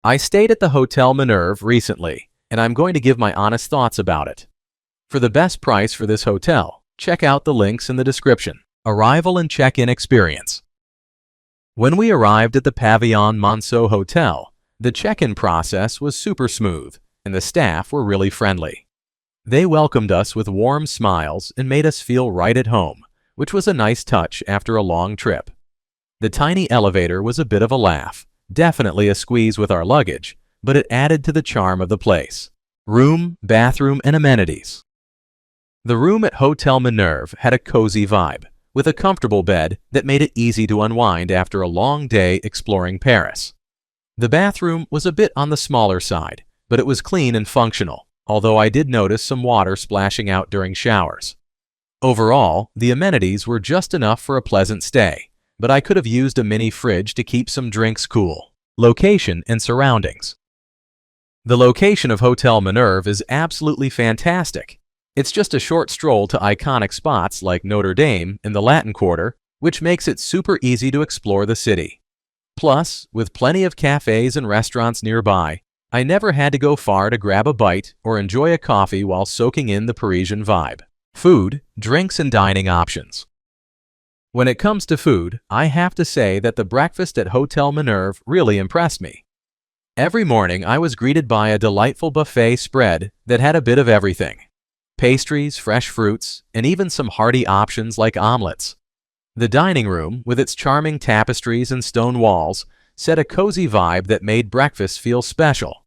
I stayed at the Hotel Minerve recently, and I'm going to give my honest thoughts about it. For the best price for this hotel, check out the links in the description. Arrival and check-in experience. When we arrived at the Pavillon Monceau Hotel, the check-in process was super smooth, and the staff were really friendly. They welcomed us with warm smiles and made us feel right at home, which was a nice touch after a long trip. The tiny elevator was a bit of a laugh, definitely a squeeze with our luggage, but it added to the charm of the place. Room, bathroom, and amenities. The room at Hotel Minerve had a cozy vibe, with a comfortable bed that made it easy to unwind after a long day exploring Paris. The bathroom was a bit on the smaller side, but it was clean and functional, although I did notice some water splashing out during showers. Overall, the amenities were just enough for a pleasant stay, but I could have used a mini fridge to keep some drinks cool. Location and surroundings. The location of Hotel Minerve is absolutely fantastic. It's just a short stroll to iconic spots like Notre Dame in the Latin Quarter, which makes it super easy to explore the city. Plus, with plenty of cafes and restaurants nearby, I never had to go far to grab a bite or enjoy a coffee while soaking in the Parisian vibe. Food, drinks, and dining options. When it comes to food, I have to say that the breakfast at Hotel Minerve really impressed me. Every morning I was greeted by a delightful buffet spread that had a bit of everything. Pastries, fresh fruits, and even some hearty options like omelets. The dining room, with its charming tapestries and stone walls, set a cozy vibe that made breakfast feel special.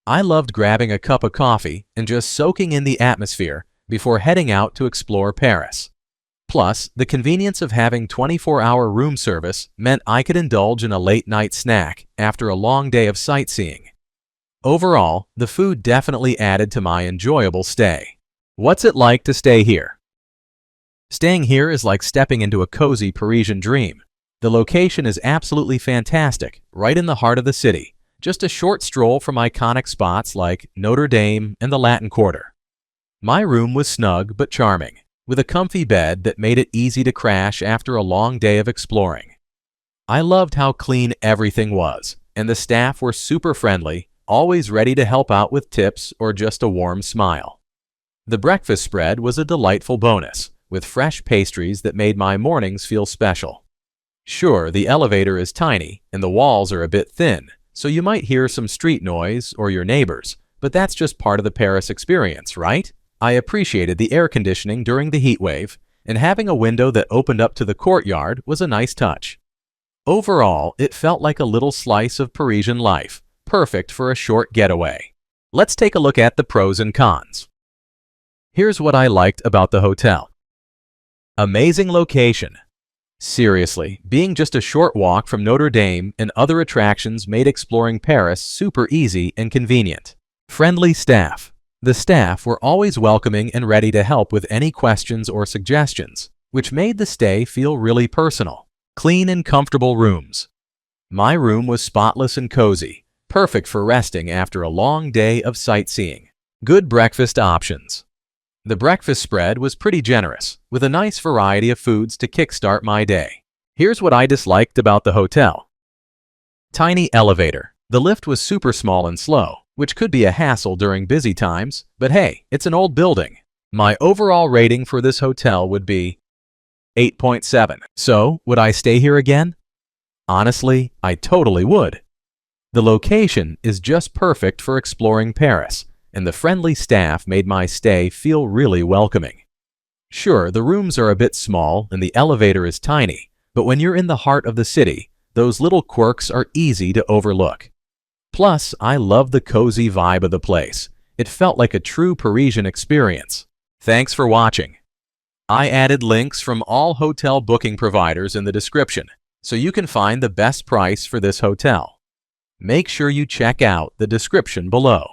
I loved grabbing a cup of coffee and just soaking in the atmosphere before heading out to explore Paris. Plus, the convenience of having 24-hour room service meant I could indulge in a late-night snack after a long day of sightseeing. Overall, the food definitely added to my enjoyable stay. What's it like to stay here? Staying here is like stepping into a cozy Parisian dream. The location is absolutely fantastic, right in the heart of the city, just a short stroll from iconic spots like Notre Dame and the Latin Quarter. My room was snug but charming, with a comfy bed that made it easy to crash after a long day of exploring. I loved how clean everything was, and the staff were super friendly, always ready to help out with tips or just a warm smile. The breakfast spread was a delightful bonus, with fresh pastries that made my mornings feel special. Sure, the elevator is tiny and the walls are a bit thin, so you might hear some street noise or your neighbors, but that's just part of the Paris experience, right? I appreciated the air conditioning during the heat wave, and having a window that opened up to the courtyard was a nice touch. Overall, it felt like a little slice of Parisian life, perfect for a short getaway. Let's take a look at the pros and cons. Here's what I liked about the hotel. Amazing location. Seriously, being just a short walk from Notre Dame and other attractions made exploring Paris super easy and convenient. Friendly staff. The staff were always welcoming and ready to help with any questions or suggestions, which made the stay feel really personal. Clean and comfortable rooms. My room was spotless and cozy, perfect for resting after a long day of sightseeing. Good breakfast options. The breakfast spread was pretty generous, with a nice variety of foods to kickstart my day. Here's what I disliked about the hotel. Tiny elevator. The lift was super small and slow, which could be a hassle during busy times, but hey, it's an old building. My overall rating for this hotel would be 8.7. So, would I stay here again? Honestly, I totally would. The location is just perfect for exploring Paris, and the friendly staff made my stay feel really welcoming. Sure, the rooms are a bit small and the elevator is tiny, but when you're in the heart of the city, those little quirks are easy to overlook. Plus, I love the cozy vibe of the place. It felt like a true Parisian experience. Thanks for watching. I added links from all hotel booking providers in the description, so you can find the best price for this hotel. Make sure you check out the description below.